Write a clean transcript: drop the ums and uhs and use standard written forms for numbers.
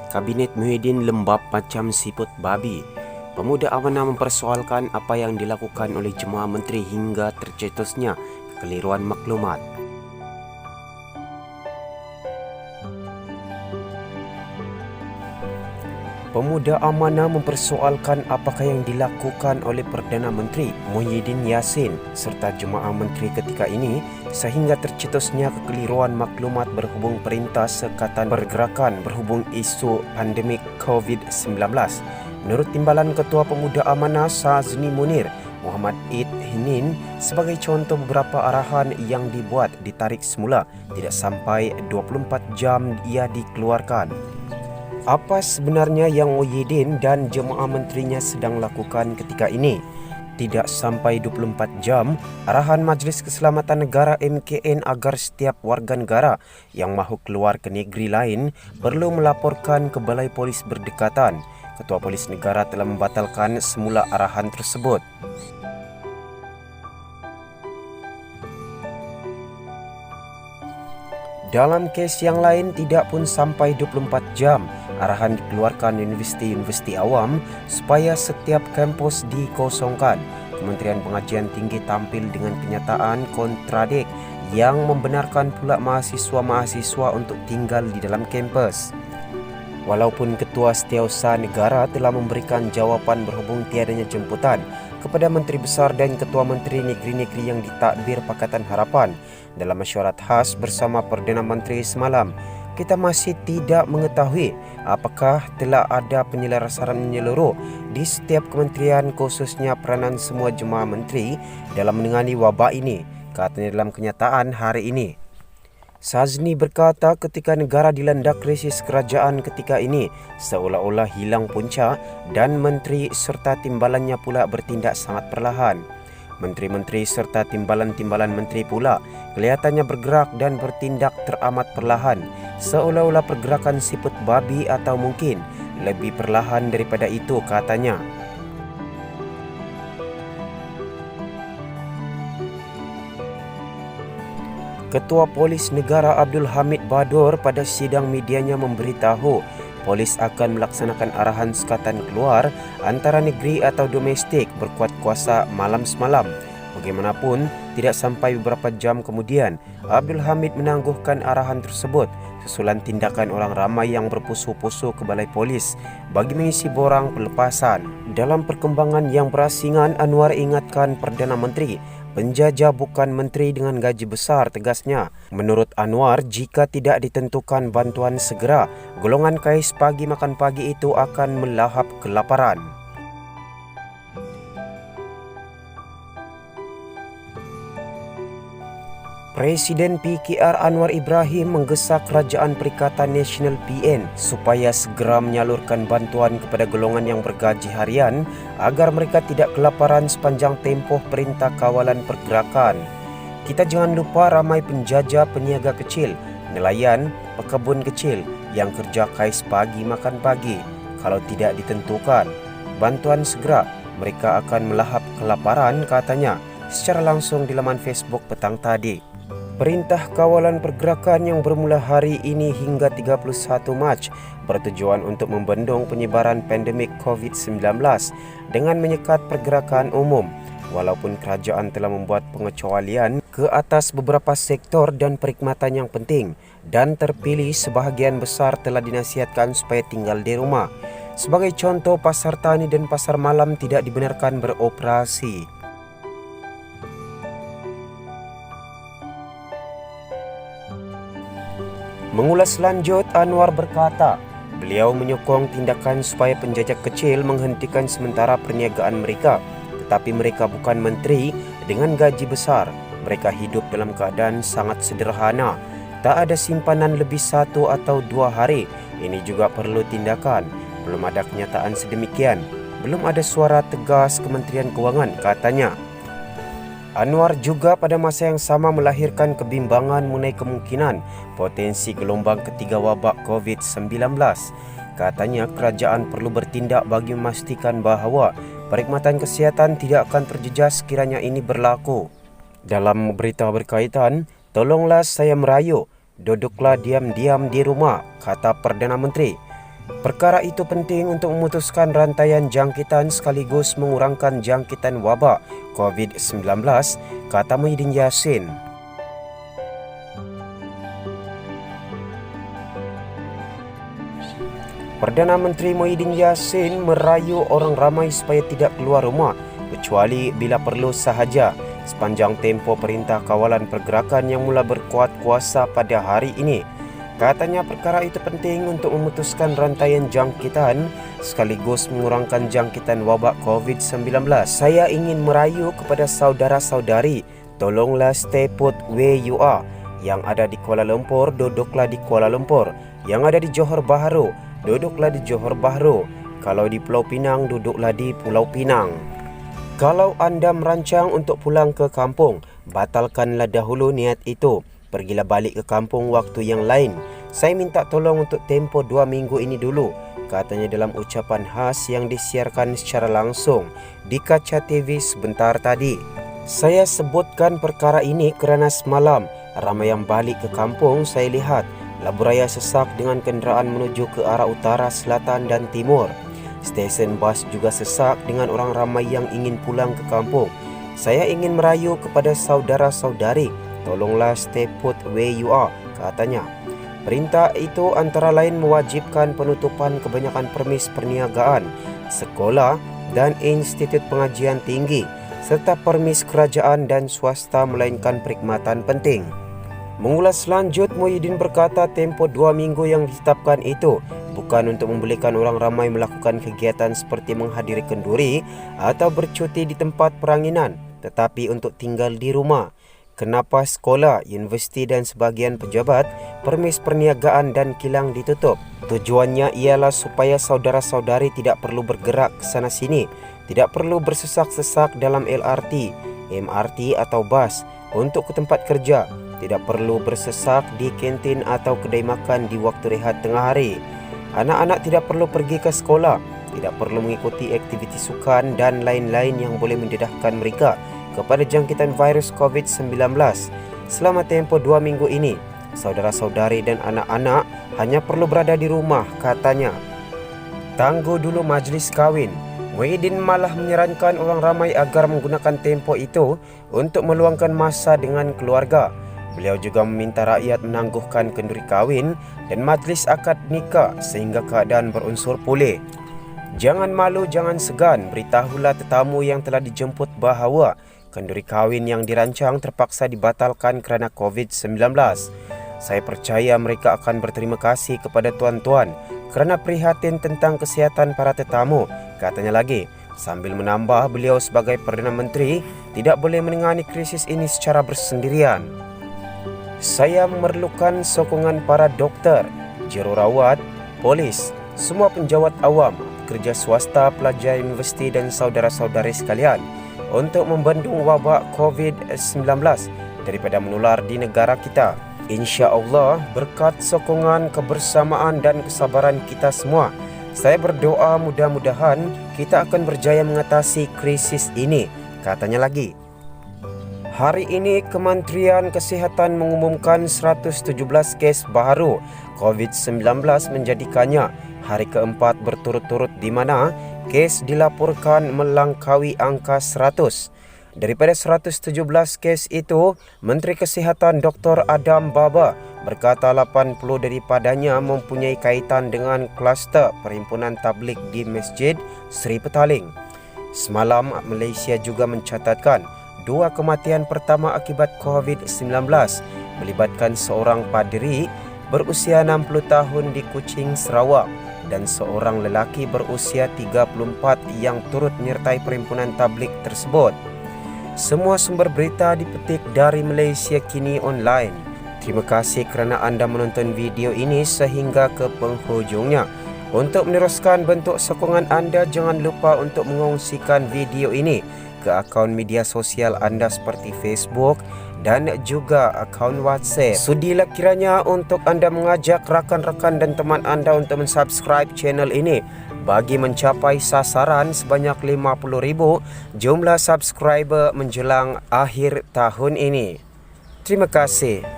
Kabinet Muhyiddin lembab macam siput babi. Pemuda Amanah mempersoalkan apa yang dilakukan oleh jemaah menteri hingga tercetusnya kekeliruan maklumat. Pemuda Amanah mempersoalkan apakah yang dilakukan oleh Perdana Menteri Muhyiddin Yassin serta jemaah menteri ketika ini sehingga tercetusnya kekeliruan maklumat berhubung Perintah Sekatan Pergerakan berhubung isu pandemik COVID-19. Menurut Timbalan Ketua Pemuda Amanah Sazni Munir, Muhammad Eid Hinin, sebagai contoh beberapa arahan yang dibuat ditarik semula tidak sampai 24 jam ia dikeluarkan. Apa sebenarnya yang Muhyiddin dan jemaah menterinya sedang lakukan ketika ini? Tidak sampai 24 jam, arahan Majlis Keselamatan Negara MKN agar setiap warga negara yang mahu keluar ke negeri lain perlu melaporkan ke Balai Polis berdekatan. Ketua Polis Negara telah membatalkan semula arahan tersebut. Dalam kes yang lain tidak pun sampai 24 jam, arahan dikeluarkan universiti-universiti awam supaya setiap kampus dikosongkan. Kementerian Pengajian Tinggi tampil dengan kenyataan kontradik yang membenarkan pula mahasiswa-mahasiswa untuk tinggal di dalam kampus. Walaupun Ketua Setiausaha Negara telah memberikan jawapan berhubung tiadanya jemputan kepada Menteri Besar dan Ketua Menteri Negeri-Negeri yang ditakbir Pakatan Harapan dalam mesyuarat khas bersama Perdana Menteri semalam, kita masih tidak mengetahui apakah telah ada penyelarasan menyeluruh di setiap kementerian khususnya peranan semua jemaah menteri dalam menangani wabak ini, katanya dalam kenyataan hari ini. Sazni berkata ketika negara dilanda krisis kerajaan ketika ini seolah-olah hilang punca dan menteri serta timbalannya pula bertindak sangat perlahan. Menteri-menteri serta timbalan-timbalan menteri pula kelihatannya bergerak dan bertindak teramat perlahan, seolah-olah pergerakan siput babi atau mungkin lebih perlahan daripada itu, katanya. Ketua Polis Negara Abdul Hamid Badur pada sidang medianya memberitahu polis akan melaksanakan arahan sekatan keluar antara negeri atau domestik berkuat kuasa malam semalam. Bagaimanapun, tidak sampai beberapa jam kemudian, Abdul Hamid menangguhkan arahan tersebut susulan tindakan orang ramai yang berpusu-pusu ke Balai Polis bagi mengisi borang pelepasan. Dalam perkembangan yang berasingan, Anwar ingatkan Perdana Menteri, penjajah bukan menteri dengan gaji besar, tegasnya. Menurut Anwar, jika tidak ditentukan bantuan segera, golongan kais pagi makan pagi itu akan melahap kelaparan. Presiden PKR Anwar Ibrahim menggesa Kerajaan Perikatan Nasional PN supaya segera menyalurkan bantuan kepada golongan yang bergaji harian agar mereka tidak kelaparan sepanjang tempoh Perintah Kawalan Pergerakan. Kita jangan lupa ramai penjajah peniaga kecil, nelayan, pekebun kecil yang kerja kais pagi makan pagi. Kalau tidak ditentukan bantuan segera, mereka akan melahap kelaparan, katanya secara langsung di laman Facebook petang tadi. Perintah Kawalan Pergerakan yang bermula hari ini hingga 31 Mac bertujuan untuk membendung penyebaran pandemik COVID-19 dengan menyekat pergerakan umum. Walaupun kerajaan telah membuat pengecualian ke atas beberapa sektor dan perkhidmatan yang penting dan terpilih sebahagian besar telah dinasihatkan supaya tinggal di rumah. Sebagai contoh, pasar tani dan pasar malam tidak dibenarkan beroperasi. Mengulas lanjut, Anwar berkata, beliau menyokong tindakan supaya penjajah kecil menghentikan sementara perniagaan mereka. Tetapi mereka bukan menteri dengan gaji besar. Mereka hidup dalam keadaan sangat sederhana. Tak ada simpanan lebih 1 atau 2 hari. Ini juga perlu tindakan. Belum ada kenyataan sedemikian. Belum ada suara tegas Kementerian Kewangan, katanya. Anwar juga pada masa yang sama melahirkan kebimbangan mengenai kemungkinan potensi gelombang ketiga wabak COVID-19. Katanya kerajaan perlu bertindak bagi memastikan bahawa perkhidmatan kesihatan tidak akan terjejas sekiranya ini berlaku. Dalam berita berkaitan, tolonglah saya merayu, duduklah diam-diam di rumah, kata Perdana Menteri. Perkara itu penting untuk memutuskan rantaian jangkitan sekaligus mengurangkan jangkitan wabak COVID-19, kata Muhyiddin Yassin. Perdana Menteri Muhyiddin Yassin merayu orang ramai supaya tidak keluar rumah kecuali bila perlu sahaja sepanjang tempoh Perintah Kawalan Pergerakan yang mula berkuat kuasa pada hari ini. Katanya perkara itu penting untuk memutuskan rantaian jangkitan sekaligus mengurangkan jangkitan wabak COVID-19. Saya ingin merayu kepada saudara-saudari, tolonglah stay put where you are. Yang ada di Kuala Lumpur, duduklah di Kuala Lumpur. Yang ada di Johor Bahru, duduklah di Johor Bahru. Kalau di Pulau Pinang, duduklah di Pulau Pinang. Kalau anda merancang untuk pulang ke kampung, batalkanlah dahulu niat itu. Pergilah balik ke kampung waktu yang lain. Saya minta tolong untuk tempoh 2 minggu ini dulu, katanya dalam ucapan khas yang disiarkan secara langsung di kaca TV sebentar tadi. Saya sebutkan perkara ini kerana semalam ramai yang balik ke kampung. Saya lihat labu raya sesak dengan kenderaan menuju ke arah utara, selatan dan timur. Stesen bas juga sesak dengan orang ramai yang ingin pulang ke kampung. Saya ingin merayu kepada saudara-saudari, tolonglah stay put where you are, katanya. Perintah itu antara lain mewajibkan penutupan kebanyakan permis perniagaan, sekolah dan institut pengajian tinggi, serta permis kerajaan dan swasta melainkan perkhidmatan penting. Mengulas lanjut, Muhyiddin berkata tempoh 2 minggu yang ditetapkan itu bukan untuk membolehkan orang ramai melakukan kegiatan seperti menghadiri kenduri atau bercuti di tempat peranginan, tetapi untuk tinggal di rumah. Kenapa sekolah, universiti dan sebahagian pejabat, permis perniagaan dan kilang ditutup? Tujuannya ialah supaya saudara-saudari tidak perlu bergerak ke sana sini, tidak perlu bersesak-sesak dalam LRT, MRT atau bas untuk ke tempat kerja, tidak perlu bersesak di kantin atau kedai makan di waktu rehat tengah hari. Anak-anak tidak perlu pergi ke sekolah, tidak perlu mengikuti aktiviti sukan dan lain-lain yang boleh mendedahkan mereka kepada jangkitan virus COVID-19. Selama tempoh 2 minggu ini, saudara-saudari dan anak-anak hanya perlu berada di rumah, katanya. Tangguh dulu majlis kahwin. Muhyiddin malah menyarankan orang ramai agar menggunakan tempoh itu untuk meluangkan masa dengan keluarga. Beliau juga meminta rakyat menangguhkan kenduri kahwin dan majlis akad nikah sehingga keadaan berunsur pulih. Jangan malu, jangan segan, beritahulah tetamu yang telah dijemput bahawa kenduri kahwin yang dirancang terpaksa dibatalkan kerana COVID-19. Saya percaya mereka akan berterima kasih kepada tuan-tuan kerana prihatin tentang kesihatan para tetamu, katanya lagi. Sambil menambah, beliau sebagai Perdana Menteri tidak boleh menangani krisis ini secara bersendirian. Saya memerlukan sokongan para doktor, jururawat, polis, semua penjawat awam, kerja swasta, pelajar universiti dan saudara-saudari sekalian untuk membendung wabak COVID-19 daripada menular di negara kita. InsyaAllah berkat sokongan, kebersamaan dan kesabaran kita semua, saya berdoa mudah-mudahan kita akan berjaya mengatasi krisis ini, katanya lagi. Hari ini Kementerian Kesihatan mengumumkan 117 kes baru COVID-19 menjadikannya hari keempat berturut-turut di mana kes dilaporkan melangkaui angka 100. Daripada 117 kes itu, Menteri Kesihatan Dr. Adam Baba berkata 80 daripadanya mempunyai kaitan dengan kluster Perhimpunan Tabligh di Masjid Seri Petaling. Semalam, Malaysia juga mencatatkan 2 kematian pertama akibat COVID-19 melibatkan seorang paderi berusia 60 tahun di Kuching, Sarawak dan seorang lelaki berusia 34 yang turut menyertai perhimpunan tabligh tersebut. Semua sumber berita dipetik dari Malaysia Kini Online. Terima kasih kerana anda menonton video ini sehingga ke penghujungnya. Untuk meneruskan bentuk sokongan anda, jangan lupa untuk mengongsikan video ini ke akaun media sosial anda seperti Facebook dan juga akaun WhatsApp. Sudilah kiranya untuk anda mengajak rakan-rakan dan teman anda untuk mensubscribe channel ini bagi mencapai sasaran sebanyak 50,000 jumlah subscriber menjelang akhir tahun ini. Terima kasih.